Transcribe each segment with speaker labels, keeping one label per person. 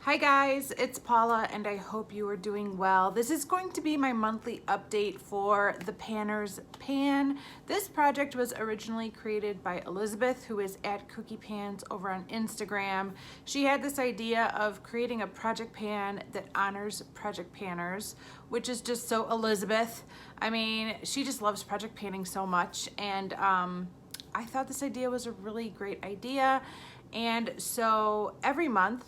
Speaker 1: Hi guys, it's Paula and I hope you are doing well. This is going to be my monthly update for the Panner's Pan. This project was originally created by Elizabeth, who is at Cookie Pans over on Instagram. She had this idea of creating a project pan that honors project panners, which is just so Elizabeth. I mean, she just loves project panning so much, and I thought this idea was a really great idea. And so every month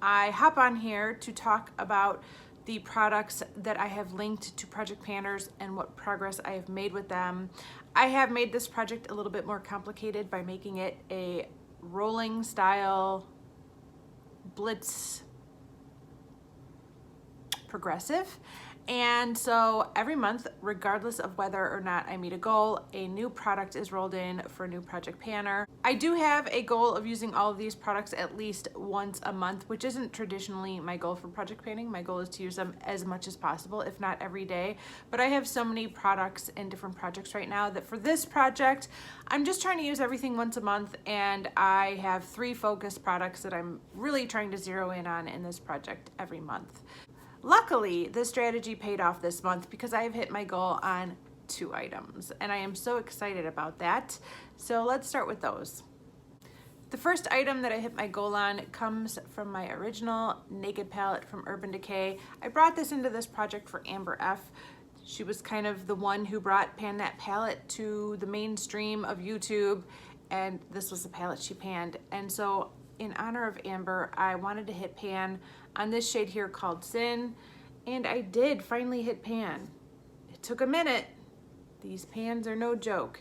Speaker 1: I hop on here to talk about the products that I have linked to Project Panners and what progress I have made with them. I have made this project a little bit more complicated by making it a rolling style blitz progressive. And so every month, regardless of whether or not I meet a goal, a new product is rolled in for a new Project Panner. I do have a goal of using all of these products at least once a month, which isn't traditionally my goal for project panning. My goal is to use them as much as possible, if not every day. But I have so many products in different projects right now that for this project, I'm just trying to use everything once a month, and I have 3 focus products that I'm really trying to zero in on in this project every month. Luckily, this strategy paid off this month because I have hit my goal on 2 items, and I am so excited about that. So let's start with those. The first item that I hit my goal on comes from my original Naked palette from Urban Decay. I brought this into this project for Amber F. She was kind of the one who brought Pan That palette to the mainstream of YouTube, and this was the palette she panned. And so in honor of Amber, I wanted to hit pan on this shade here called Sin, and I did finally hit pan. It took a minute. These pans are no joke.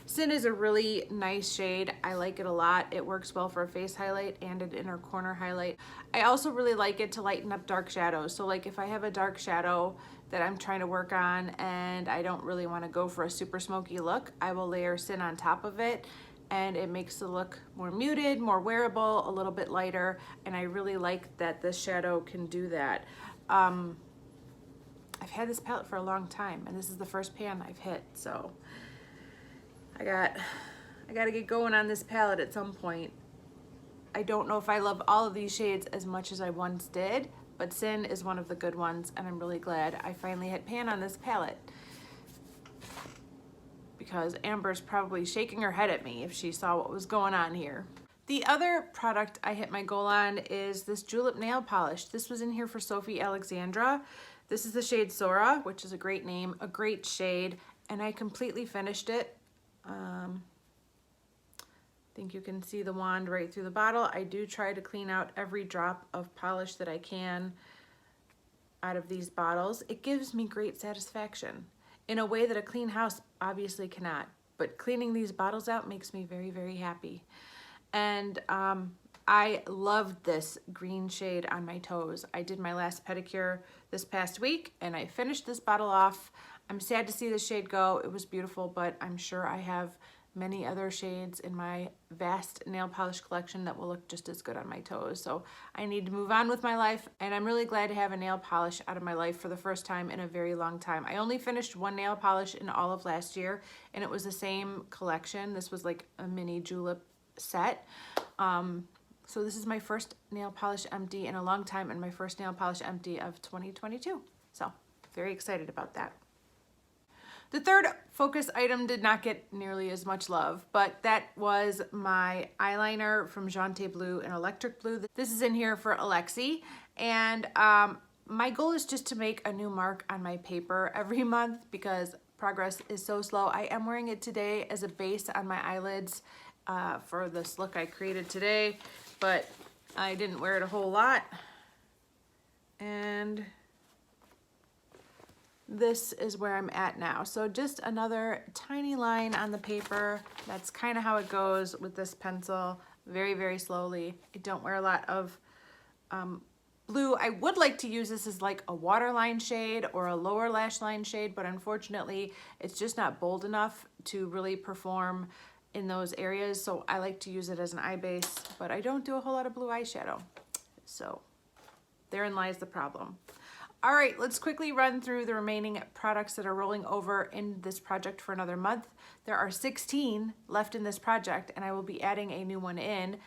Speaker 1: Sin is a really nice shade. I like it a lot. It works well for a face highlight and an inner corner highlight. I also really like it to lighten up dark shadows. So like if I have a dark shadow that I'm trying to work on and I don't really want to go for a super smoky look, I will layer Sin on top of it, and it makes the look more muted, more wearable, a little bit lighter, and I really like that this shadow can do that. I've had this palette for a long time, and this is the first pan I've hit, so I gotta get going on this palette at some point. I don't know if I love all of these shades as much as I once did, but Sin is one of the good ones, and I'm really glad I finally hit pan on this palette, because Amber's probably shaking her head at me if she saw what was going on here. The other product I hit my goal on is this Julep nail polish. This was in here for Sophie Alexandra. This is the shade Sora, which is a great name, a great shade, and I completely finished it. I think you can see the wand right through the bottle. I do try to clean out every drop of polish that I can out of these bottles. It gives me great satisfaction in a way that a clean house obviously cannot, but cleaning these bottles out makes me very, very happy. And I loved this green shade on my toes. I did my last pedicure this past week and I finished this bottle off. I'm sad to see the shade go. It was beautiful, but I'm sure I have many other shades in my vast nail polish collection that will look just as good on my toes. So I need to move on with my life, and I'm really glad to have a nail polish out of my life for the first time in a very long time. I only finished 1 nail polish in all of last year, and it was the same collection. This was like a mini julep set. So this is my first nail polish empty in a long time, and my first nail polish empty of 2022. So very excited about that. The third focus item did not get nearly as much love, but that was my eyeliner from Jante Blue and Electric Blue. This is in here for Alexi, and my goal is just to make a new mark on my paper every month because progress is so slow. I am wearing it today as a base on my eyelids for this look I created today, but I didn't wear it a whole lot. And this is where I'm at now. So just another tiny line on the paper. That's kind of how it goes with this pencil, very, very slowly. I don't wear a lot of blue. I would like to use this as like a waterline shade or a lower lash line shade, but unfortunately it's just not bold enough to really perform in those areas. So I like to use it as an eye base, but I don't do a whole lot of blue eyeshadow. So therein lies the problem. All right, let's quickly run through the remaining products that are rolling over in this project for another month. There are 16 left in this project, and I will be adding a new one in.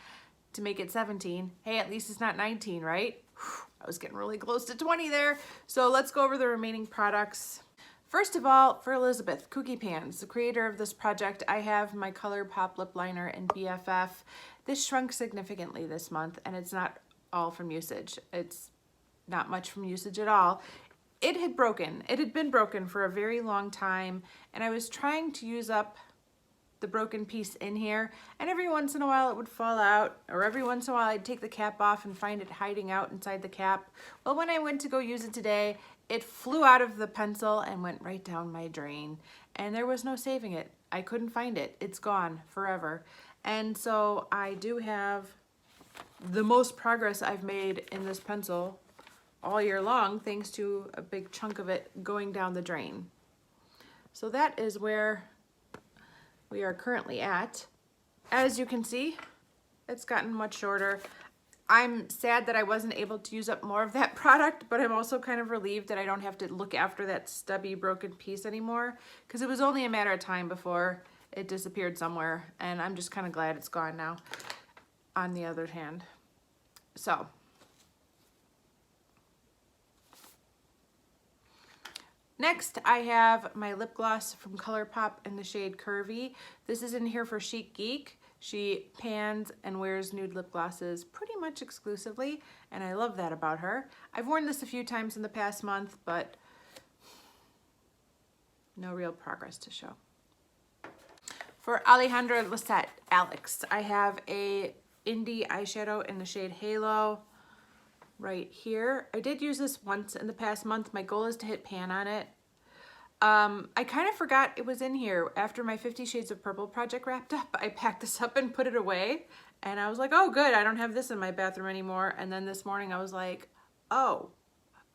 Speaker 1: to make it 17. Hey, at least it's not 19, right? Whew, I was getting really close to 20 there. So let's go over the remaining products. First of all, for Elizabeth, Cookie Pans, the creator of this project, I have my ColourPop lip liner in BFF. This shrunk significantly this month, and it's not all from usage. It's not much from usage at all. It had broken. It had been broken for a very long time, and I was trying to use up the broken piece in here, and every once in a while it would fall out, or every once in a while I'd take the cap off and find it hiding out inside the cap. Well, when I went to go use it today, it flew out of the pencil and went right down my drain, and there was no saving it. I couldn't find it. It's gone forever. And so I do have the most progress I've made in this pencil all year long, thanks to a big chunk of it going down the drain. So that is where we are currently at. As you can see, it's gotten much shorter. I'm sad that I wasn't able to use up more of that product, but I'm also kind of relieved that I don't have to look after that stubby broken piece anymore, because it was only a matter of time before it disappeared somewhere, and I'm just kind of glad it's gone now, on the other hand. So next, I have my lip gloss from ColourPop in the shade Curvy. This is in here for Chic Geek. She pans and wears nude lip glosses pretty much exclusively, and I love that about her. I've worn this a few times in the past month, but no real progress to show. For Alejandra Lisette, Alex, I have a indie eyeshadow in the shade Halo right here. I did use this once in the past month. My goal is to hit pan on it. I kind of forgot it was in here. After my 50 Shades of Purple project wrapped up, I packed this up and put it away. And I was like, oh good, I don't have this in my bathroom anymore. And then this morning I was like, oh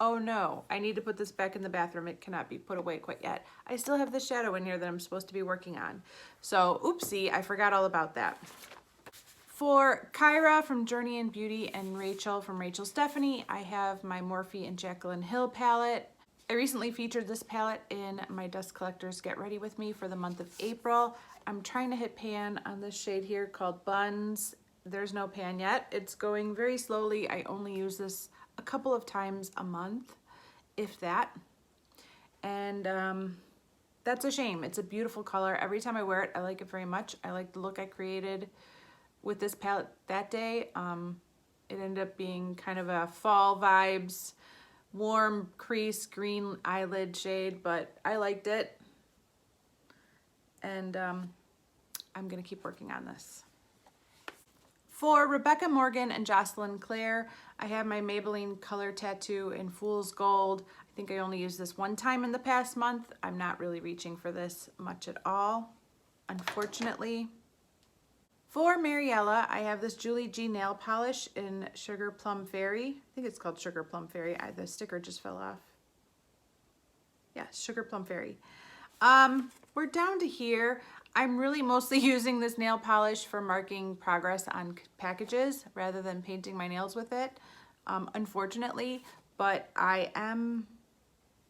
Speaker 1: no, I need to put this back in the bathroom. It cannot be put away quite yet. I still have this shadow in here that I'm supposed to be working on. So oopsie, I forgot all about that. For Kyra from Journey and Beauty and Rachel from Rachel Stephanie, I have my Morphe and Jaclyn Hill palette. I recently featured this palette in my Dust Collectors Get Ready With Me for the month of April. I'm trying to hit pan on this shade here called Buns. There's no pan yet. It's going very slowly. I only use this a couple of times a month, if that. And that's a shame. It's a beautiful color. Every time I wear it, I like it very much. I like the look I created with this palette that day. It ended up being kind of a fall vibes, warm crease, green eyelid shade, but I liked it. And I'm gonna keep working on this. For Rebecca Morgan and Jocelyn Claire, I have my Maybelline Color Tattoo in Fool's Gold. I think I only used this one time in the past month. I'm not really reaching for this much at all, unfortunately. For Mariella, I have this Julie G nail polish in Sugar Plum Fairy. I think it's called Sugar Plum Fairy. The sticker just fell off. Yeah, Sugar Plum Fairy. We're down to here. I'm really mostly using this nail polish for marking progress on packages rather than painting my nails with it, unfortunately, but I am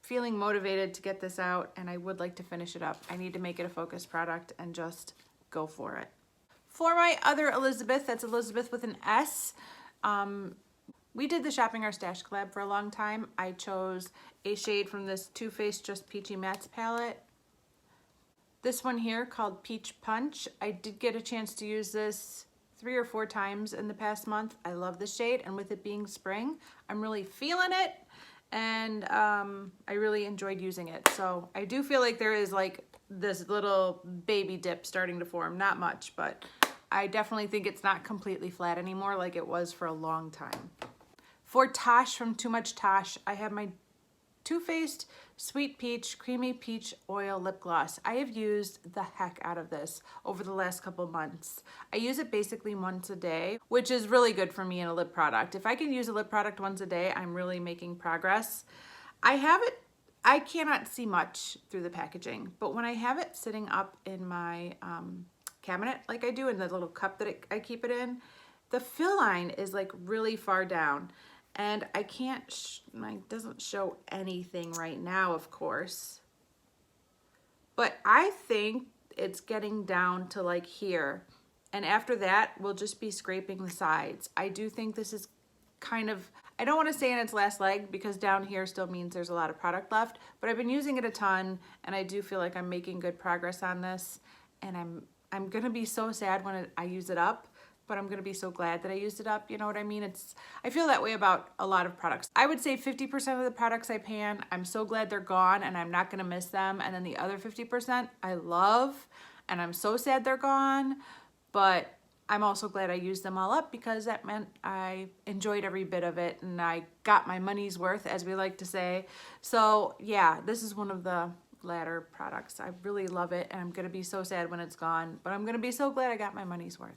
Speaker 1: feeling motivated to get this out, and I would like to finish it up. I need to make it a focus product and just go for it. For my other Elizabeth, that's Elizabeth with an S, we did the Shopping Our Stash collab for a long time. I chose a shade from this Too Faced Just Peachy Mattes palette. This one here called Peach Punch. I did get a chance to use this 3 or 4 times in the past month. I love the shade, and with it being spring, I'm really feeling it, and I really enjoyed using it. So I do feel like there is like this little baby dip starting to form. Not much, but I definitely think it's not completely flat anymore like it was for a long time. For Tosh from Too Much Tosh, I have my Too Faced Sweet Peach Creamy Peach Oil Lip Gloss. I have used the heck out of this over the last couple months. I use it basically once a day, which is really good for me in a lip product. If I can use a lip product once a day, I'm really making progress. I cannot see much through the packaging, but when I have it sitting up in my cabinet, like I do in the little cup that I keep it in, the fill line is like really far down. And I can't, it doesn't show anything right now, of course. But I think it's getting down to like here. And after that, we'll just be scraping the sides. I do think this is kind of, I don't want to say in its last leg because down here still means there's a lot of product left, but I've been using it a ton and I do feel like I'm making good progress on this. And I'm gonna be so sad when I use it up, but I'm gonna be so glad that I used it up. You know what I mean? I feel that way about a lot of products. I would say 50% of the products I pan, I'm so glad they're gone and I'm not gonna miss them. And then the other 50% I love and I'm so sad they're gone, but I'm also glad I used them all up because that meant I enjoyed every bit of it and I got my money's worth, as we like to say. So yeah, this is one of the latter products. I really love it and I'm gonna be so sad when it's gone, but I'm gonna be so glad I got my money's worth.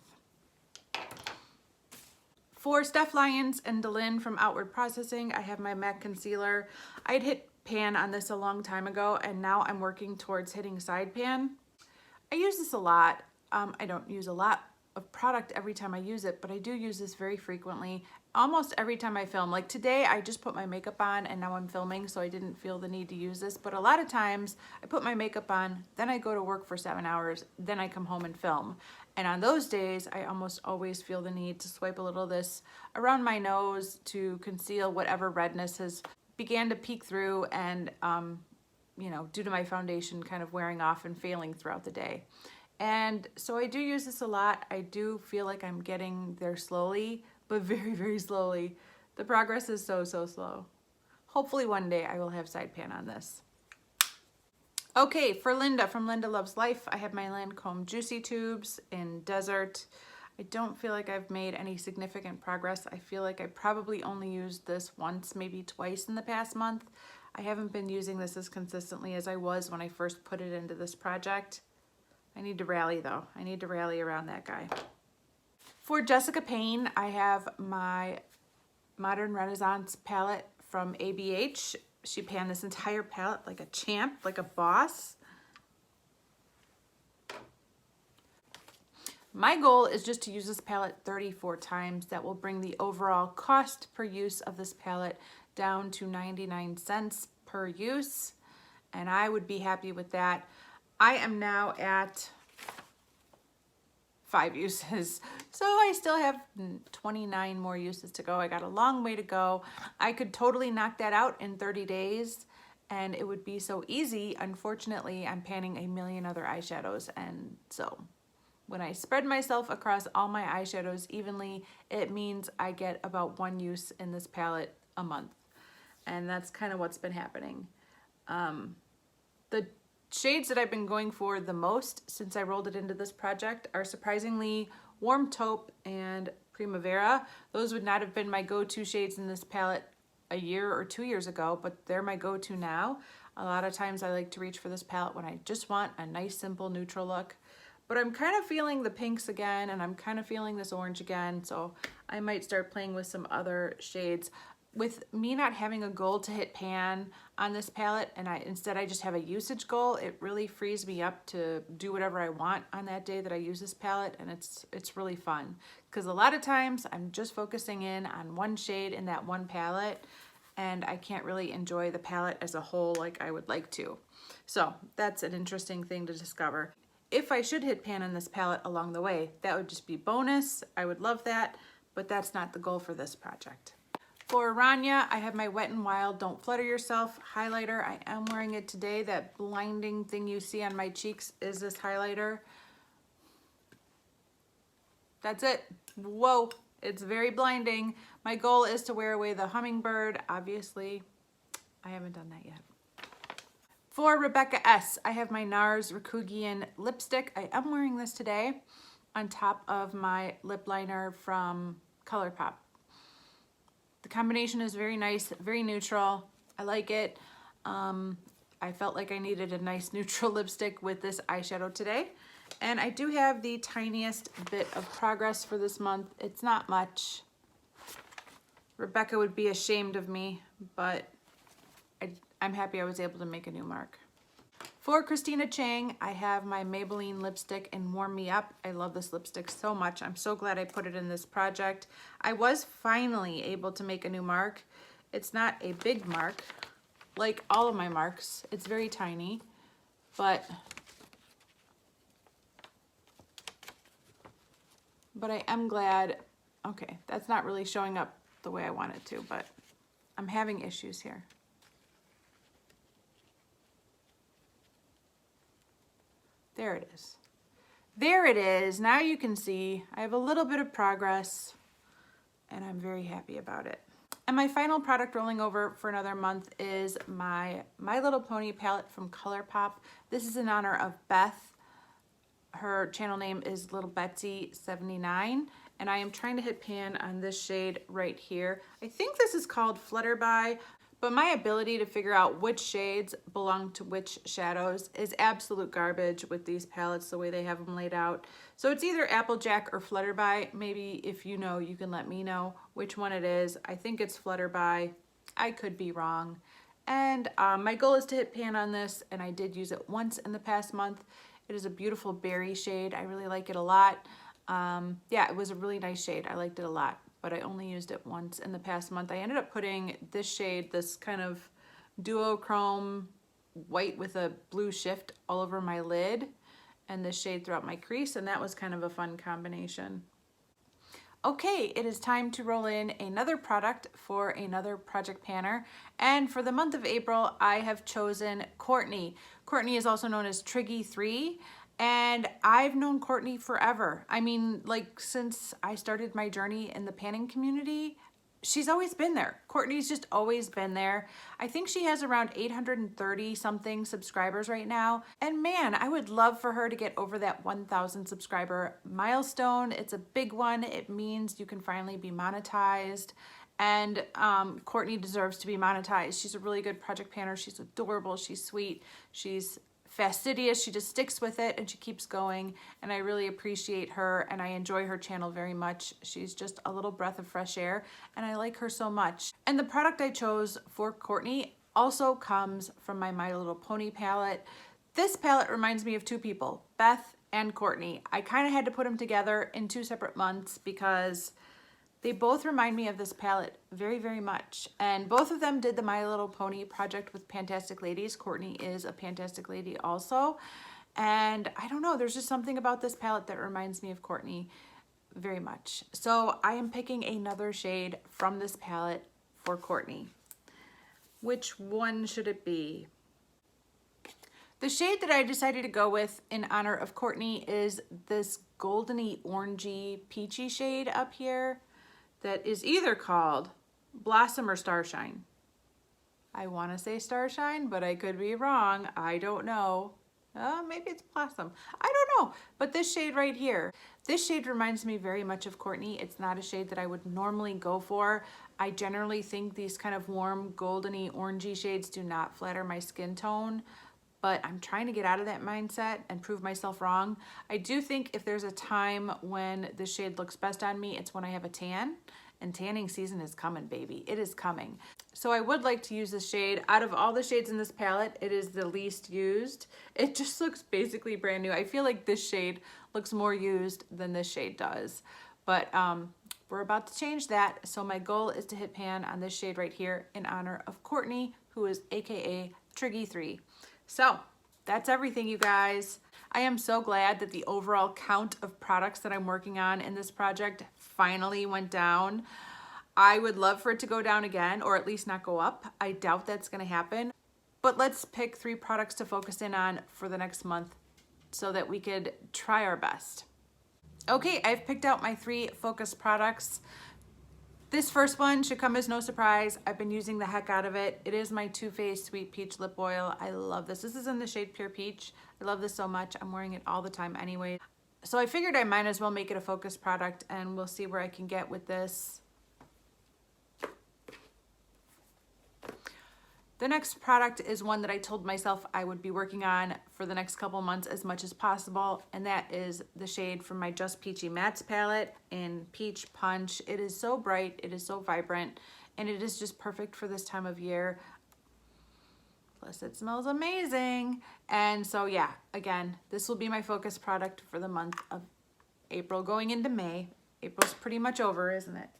Speaker 1: For Steph Lyons and Delin from Outward Processing, I have my MAC concealer. I'd hit pan on this a long time ago and now I'm working towards hitting side pan. I use this a lot. I don't use a lot of product every time I use it, but I do use this very frequently, almost every time I film. Like today, I just put my makeup on and now I'm filming, so I didn't feel the need to use this. But a lot of times I put my makeup on, then I go to work for 7 hours, then I come home and film. And on those days, I almost always feel the need to swipe a little of this around my nose to conceal whatever redness has began to peek through and, you know, due to my foundation kind of wearing off and failing throughout the day. And so I do use this a lot. I do feel like I'm getting there slowly, but very, very slowly. The progress is so, so slow. Hopefully one day I will have side pan on this. Okay, for Linda from Linda Loves Life, I have my Lancome Juicy Tubes in Desert. I don't feel like I've made any significant progress. I feel like I probably only used this once, maybe twice in the past month. I haven't been using this as consistently as I was when I first put it into this project. I need to rally though. I need to rally around that guy. For Jessica Payne, I have my Modern Renaissance palette from ABH. She panned this entire palette like a champ, like a boss. My goal is just to use this palette 34 times. That will bring the overall cost per use of this palette down to 99 cents per use, and I would be happy with that. I am now at 5 uses, so I still have 29 more uses to go. I got a long way to go. I could totally knock that out in 30 days and it would be so easy. Unfortunately, I'm panning a million other eyeshadows, and so when I spread myself across all my eyeshadows evenly, it means I get about 1 use in this palette a month, and that's kind of what's been happening. The shades that I've been going for the most since I rolled it into this project are surprisingly Warm Taupe and Primavera. Those would not have been my go-to shades in this palette a year or 2 years ago, but they're my go-to now. A lot of times I like to reach for this palette when I just want a nice, simple, neutral look. But I'm kind of feeling the pinks again, and I'm kind of feeling this orange again, so I might start playing with some other shades. With me not having a goal to hit pan on this palette, and instead I just have a usage goal, it really frees me up to do whatever I want on that day that I use this palette, and it's really fun. Because a lot of times I'm just focusing in on one shade in that one palette, and I can't really enjoy the palette as a whole like I would like to. So that's an interesting thing to discover. If I should hit pan on this palette along the way, that would just be bonus. I would love that, but that's not the goal for this project. For Rania, I have my Wet n Wild Don't Flutter Yourself highlighter. I am wearing it today. That blinding thing you see on my cheeks is this highlighter. That's it. Whoa, it's very blinding. My goal is to wear away the hummingbird. Obviously, I haven't done that yet. For Rebecca S, I have my NARS Rakugian lipstick. I am wearing this today on top of my lip liner from ColourPop. The combination is very nice, very neutral. I like it. I felt like I needed a nice neutral lipstick with this eyeshadow today. And I do have the tiniest bit of progress for this month. It's not much. Rebecca would be ashamed of me, but I'm happy I was able to make a new mark. For Christina Chang, I have my Maybelline lipstick in Warm Me Up. I love this lipstick so much. I'm so glad I put it in this project. I was finally able to make a new mark. It's not a big mark, like all of my marks. It's very tiny, but but I am glad. Okay, that's not really showing up the way I want it to, but I'm having issues here. There it is. There it is. Now you can see I have a little bit of progress and I'm very happy about it. And my final product rolling over for another month is my My Little Pony palette from ColourPop. This is in honor of Beth. Her channel name is Little Betsy 79, and I am trying to hit pan on this shade right here. I think this is called Flutterby, but my ability to figure out which shades belong to which shadows is absolute garbage with these palettes, the way they have them laid out. So it's either Applejack or Flutterby. Maybe if you know, you can let me know which one it is. I think it's Flutterby. I could be wrong. And my goal is to hit pan on this, and I did use it once in the past month. It is a beautiful berry shade. I really like it a lot. Yeah, it was a really nice shade. I liked it a lot, but I only used it once in the past month. I ended up putting this shade, this kind of duochrome white with a blue shift all over my lid, and this shade throughout my crease, and that was kind of a fun combination. Okay, it is time to roll in another product for another project panner. And for the month of April, I have chosen Courtney. Courtney is also known as Triggy3, and I've known Courtney forever. I mean, like since I started my journey in the panning community, she's always been there. Courtney's just always been there. I think she has around 830 something subscribers right now. And man, I would love for her to get over that 1,000 subscriber milestone. It's a big one. It means you can finally be monetized. And Courtney deserves to be monetized. She's a really good project panner. She's adorable. She's sweet. She's fastidious. She just sticks with it and she keeps going, and I really appreciate her and I enjoy her channel very much. She's just a little breath of fresh air and I like her so much. And the product I chose for Courtney also comes from my My Little Pony palette. This palette reminds me of two people, Beth and Courtney. I kind of had to put them together in 2 separate months because they both remind me of this palette very, very much. And both of them did the My Little Pony project with Fantastic Ladies. Courtney is a Fantastic Lady also. And I don't know, there's just something about this palette that reminds me of Courtney very much. So I am picking another shade from this palette for Courtney. Which one should it be? The shade that I decided to go with in honor of Courtney is this goldeny orangey peachy shade up here. That is either called Blossom or Starshine. I want to say Starshine, but I could be wrong. I don't know. Maybe it's Blossom. I don't know. But this shade right here, this shade reminds me very much of Courtney. It's not a shade that I would normally go for. I generally think these kind of warm, goldeny, orangey shades do not flatter my skin tone. But I'm trying to get out of that mindset and prove myself wrong. I do think if there's a time when this shade looks best on me, it's when I have a tan. And tanning season is coming, baby. It is coming. So I would like to use this shade. Out of all the shades in this palette, it is the least used. It just looks basically brand new. I feel like this shade looks more used than this shade does. But we're about to change that. So my goal is to hit pan on this shade right here in honor of Courtney, who is AKA Triggy3. So that's everything, you guys. I am so glad that the overall count of products that I'm working on in this project finally went down. I would love for it to go down again, or at least not go up. I doubt that's gonna happen, but let's pick 3 products to focus in on for the next month so that we could try our best. Okay, I've picked out my 3 focus products. This first one should come as no surprise. I've been using the heck out of it. It is my Too Faced Sweet Peach Lip Oil. I love this. This is in the shade Pure Peach. I love this so much. I'm wearing it all the time anyway. So I figured I might as well make it a focus product, and we'll see where I can get with this. The next product is one that I told myself I would be working on for the next couple months as much as possible, and that is the shade from my Just Peachy Mattes palette in Peach Punch. It is so bright, it is so vibrant, and it is just perfect for this time of year. Plus it smells amazing. And so yeah, again, this will be my focus product for the month of April going into May. April's pretty much over, isn't it?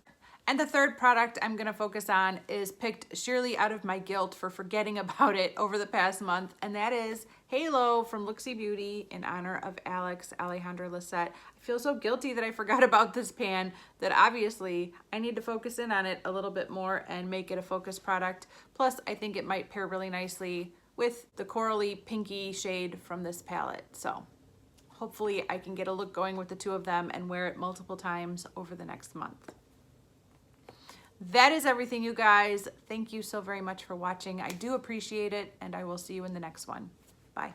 Speaker 1: And the third product I'm gonna focus on is picked sheerly out of my guilt for forgetting about it over the past month, and that is Halo from Looksy Beauty in honor of Alex Alejandra Lissette. I feel so guilty that I forgot about this pan, that obviously I need to focus in on it a little bit more and make it a focus product. Plus, I think it might pair really nicely with the corally pinky shade from this palette. So hopefully I can get a look going with the two of them and wear it multiple times over the next month. That is everything, you guys. Thank you so very much for watching. I do appreciate it, and I will see you in the next one. Bye.